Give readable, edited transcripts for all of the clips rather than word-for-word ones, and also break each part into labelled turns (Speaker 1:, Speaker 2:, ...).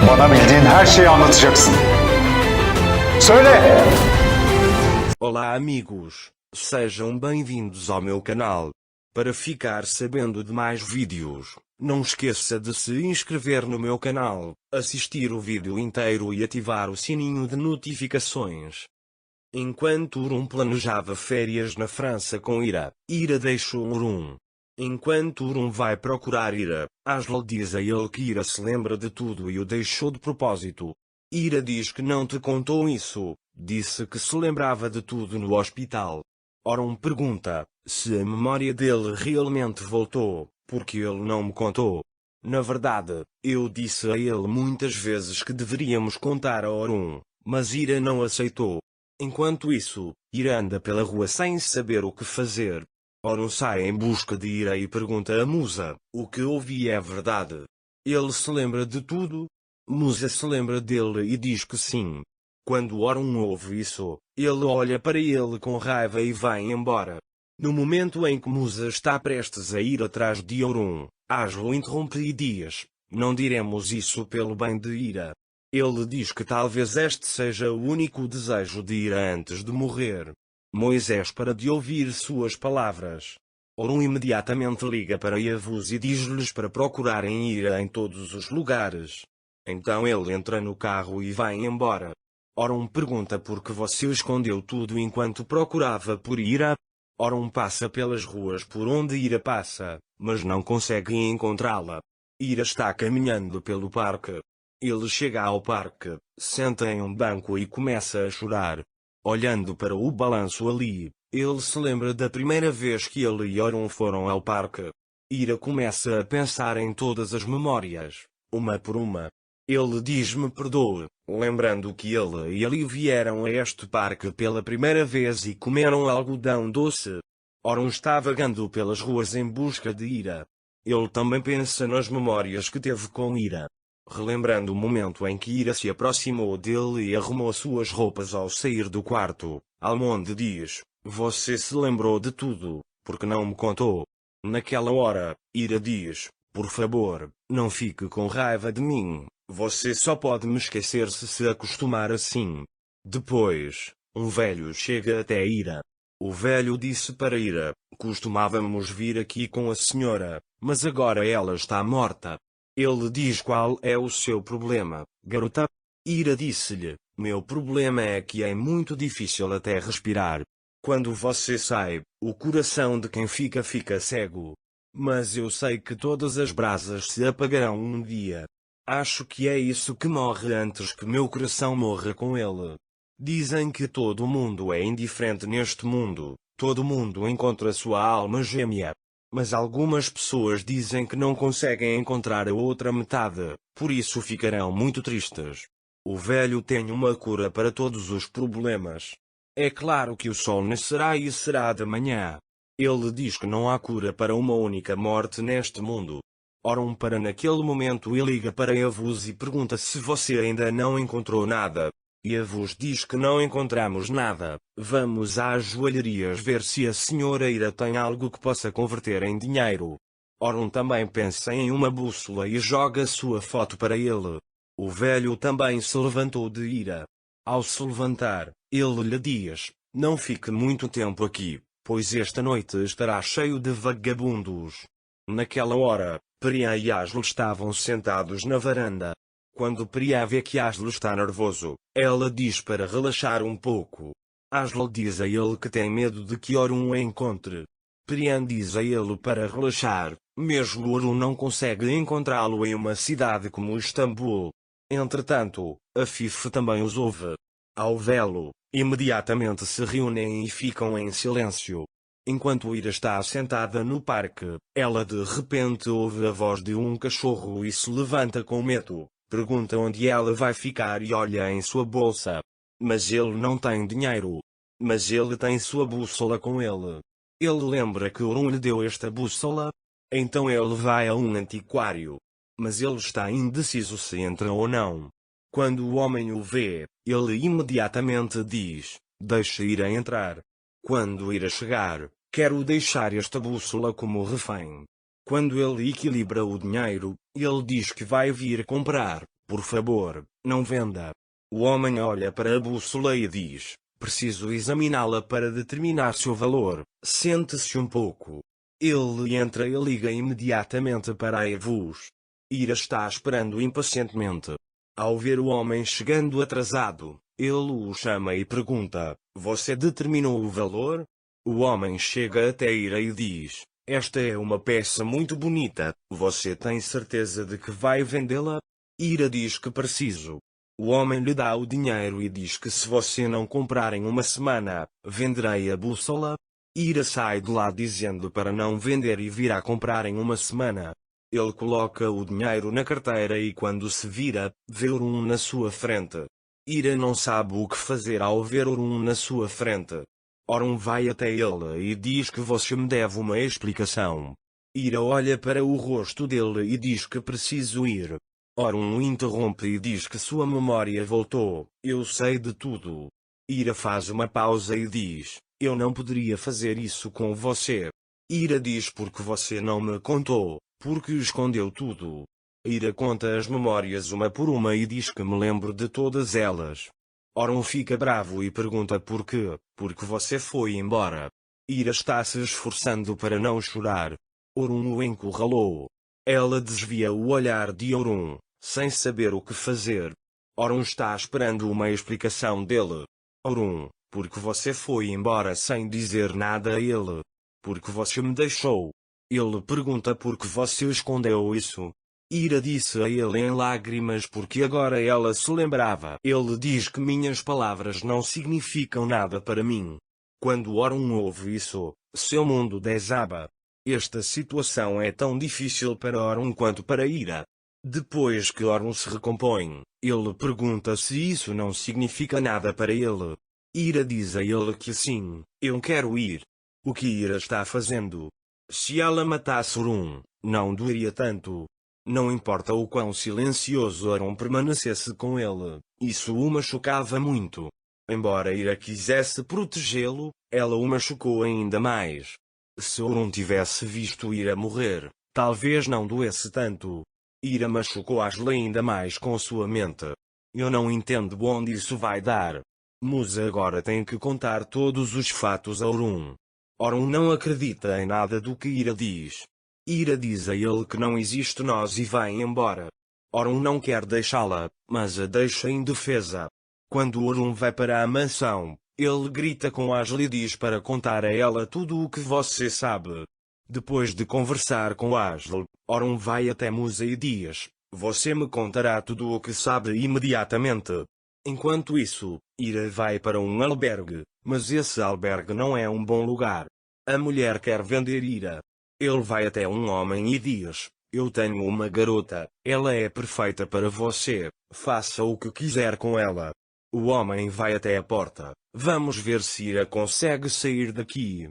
Speaker 1: Bana bildiğin her şeyi anlatacaksın. Söyle!
Speaker 2: Olá amigos, sejam bem-vindos ao meu canal. Para ficar sabendo de mais vídeos, não esqueça de se inscrever no meu canal, assistir o vídeo inteiro e ativar o sininho de notificações. Enquanto Urum planejava férias na França com Ira, Ira deixou Urum. Enquanto Urum vai procurar Ira, Asla diz a ele que Ira se lembra de tudo e o deixou de propósito. Ira diz que não te contou isso, disse que se lembrava de tudo no hospital. Orum pergunta se a memória dele realmente voltou, porque ele não me contou. Na verdade, eu disse a ele muitas vezes que deveríamos contar a Orum, mas Ira não aceitou. Enquanto isso, Ira anda pela rua sem saber o que fazer. Orum sai em busca de Ira e pergunta a Musa: o que ouvi é verdade? Ele se lembra de tudo? Musa se lembra dele e diz que sim. Quando Orum ouve isso, ele olha para ele com raiva e vai embora. No momento em que Musa está prestes a ir atrás de Orum, Asla o interrompe e diz: não diremos isso pelo bem de Ira. Ele diz que talvez este seja o único desejo de Ira antes de morrer. Moisés para de ouvir suas palavras. Orum imediatamente liga para Yavuz e diz-lhes para procurarem Ira em todos os lugares. Então ele entra no carro e vai embora. Orum pergunta por que você escondeu tudo enquanto procurava por Ira. Orum passa pelas ruas por onde Ira passa, mas não consegue encontrá-la. Ira está caminhando pelo parque. Ele chega ao parque, senta em um banco e começa a chorar. Olhando para o balanço ali, ele se lembra da primeira vez que ele e Orum foram ao parque. Ira começa a pensar em todas as memórias, uma por uma. Ele diz-me perdoe, lembrando que ele e Ali vieram a este parque pela primeira vez e comeram algodão doce. Orum está vagando pelas ruas em busca de Ira. Ele também pensa nas memórias que teve com Ira. Relembrando o momento em que Ira se aproximou dele e arrumou suas roupas ao sair do quarto, Almonde diz: você se lembrou de tudo, porque não me contou. Naquela hora, Ira diz: por favor, não fique com raiva de mim. Você só pode me esquecer se acostumar assim. Depois, um velho chega até Ira. O velho disse para Ira: costumávamos vir aqui com a senhora, mas agora ela está morta. Ele diz qual é o seu problema, garota. Ira disse-lhe: meu problema é que é muito difícil até respirar. Quando você sai, o coração de quem fica cego. Mas eu sei que todas as brasas se apagarão um dia. Acho que é isso que morre antes que meu coração morra com ele. Dizem que todo mundo é indiferente neste mundo, todo mundo encontra sua alma gêmea. Mas algumas pessoas dizem que não conseguem encontrar a outra metade, por isso ficarão muito tristes. O velho tem uma cura para todos os problemas. É claro que o sol nascerá e será de manhã. Ele diz que não há cura para uma única morte neste mundo. Orum para naquele momento e liga para Yavuz e pergunta se você ainda não encontrou nada. Yavuz diz que não encontramos nada. Vamos às joalherias ver se a senhora Ira tem algo que possa converter em dinheiro. Orum também pensa em uma bússola e joga sua foto para ele. O velho também se levantou de Ira. Ao se levantar, ele lhe diz: não fique muito tempo aqui, pois esta noite estará cheio de vagabundos. Naquela hora, Priya e Asla estavam sentados na varanda. Quando Priya vê que Asla está nervoso, ela diz para relaxar um pouco. Asla diz a ele que tem medo de que Orum o encontre. Priya diz a ele para relaxar, mesmo Orum não consegue encontrá-lo em uma cidade como Istambul. Entretanto, a Fife também os ouve. Ao vê-lo, imediatamente se reúnem e ficam em silêncio. Enquanto Ira está sentada no parque, ela de repente ouve a voz de um cachorro e se levanta com medo. Pergunta onde ela vai ficar e olha em sua bolsa. Mas ele não tem dinheiro. Mas ele tem sua bússola com ele. Ele lembra que Orum lhe deu esta bússola. Então ele vai a um antiquário. Mas ele está indeciso se entra ou não. Quando o homem o vê, ele imediatamente diz: deixa Ira entrar. Quando Ira chegar, quero deixar esta bússola como refém. Quando ele equilibra o dinheiro, ele diz que vai vir comprar, Por favor, não venda. O homem olha para a bússola e diz: preciso examiná-la para determinar seu valor. Sente-se um pouco. Ele entra e liga imediatamente para a Evus. Ira está esperando impacientemente. Ao ver o homem chegando atrasado, ele o chama e pergunta: você determinou o valor? O homem chega até Ira e diz: esta é uma peça muito bonita, você tem certeza de que vai vendê-la? Ira diz que preciso. O homem lhe dá o dinheiro e diz que se você não comprar em uma semana, venderei a bússola. Ira sai de lá dizendo para não vender e virá comprar em uma semana. Ele coloca o dinheiro na carteira e quando se vira, vê Orun na sua frente. Ira não sabe o que fazer ao ver Orun na sua frente. Orun vai até ele e diz que você me deve uma explicação. Ira olha para o rosto dele e diz que preciso ir. Orun o interrompe e diz que sua memória voltou. Eu sei de tudo. Ira faz uma pausa e diz: eu não poderia fazer isso com você. Ira diz: porque você não me contou, porque escondeu tudo. Ira conta as memórias uma por uma e diz que me lembro de todas elas. Orun fica bravo e pergunta por quê, porque você foi embora. Ira está se esforçando para não chorar. Orun o encurralou. Ela desvia o olhar de Orun, sem saber o que fazer. Orun está esperando uma explicação dele. Orun, porque você foi embora sem dizer nada a ele? Porque você me deixou? Ele pergunta por que você escondeu isso. Ira disse a ele em lágrimas porque agora ela se lembrava. Ele diz que minhas palavras não significam nada para mim. Quando Orun ouve isso, seu mundo desaba. Esta situação é tão difícil para Orun quanto para Ira. Depois que Orun se recompõe, ele pergunta se isso não significa nada para ele. Ira diz a ele que sim, eu quero ir. O que Ira está fazendo? Se ela matasse Orun, não doeria tanto. Não importa o quão silencioso Orun permanecesse com ele, isso o machucava muito. Embora Ira quisesse protegê-lo, ela o machucou ainda mais. Se Orun tivesse visto Ira morrer, talvez não doesse tanto. Ira machucou Ashley ainda mais com sua mente. Eu não entendo onde isso vai dar. Musa agora tem que contar todos os fatos a Orun. Orun não acredita em nada do que Ira diz. Ira diz a ele que não existe nós e vai embora. Orun não quer deixá-la, mas a deixa indefesa. Quando Orun vai para a mansão, ele grita com Ashley e diz para contar a ela tudo o que você sabe. Depois de conversar com Ashley, Orun vai até Musa e diz: você me contará tudo o que sabe imediatamente. Enquanto isso, Ira vai para um albergue, mas esse albergue não é um bom lugar. A mulher quer vender Ira. Ele vai até um homem e diz: eu tenho uma garota, ela é perfeita para você, faça o que quiser com ela. O homem vai até a porta. Vamos ver se Ira consegue sair daqui.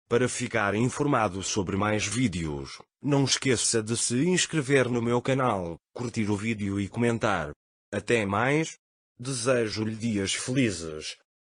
Speaker 2: Para ficar informado sobre mais vídeos, não esqueça de se inscrever no meu canal, curtir o vídeo e comentar. Até mais. Desejo-lhe dias felizes.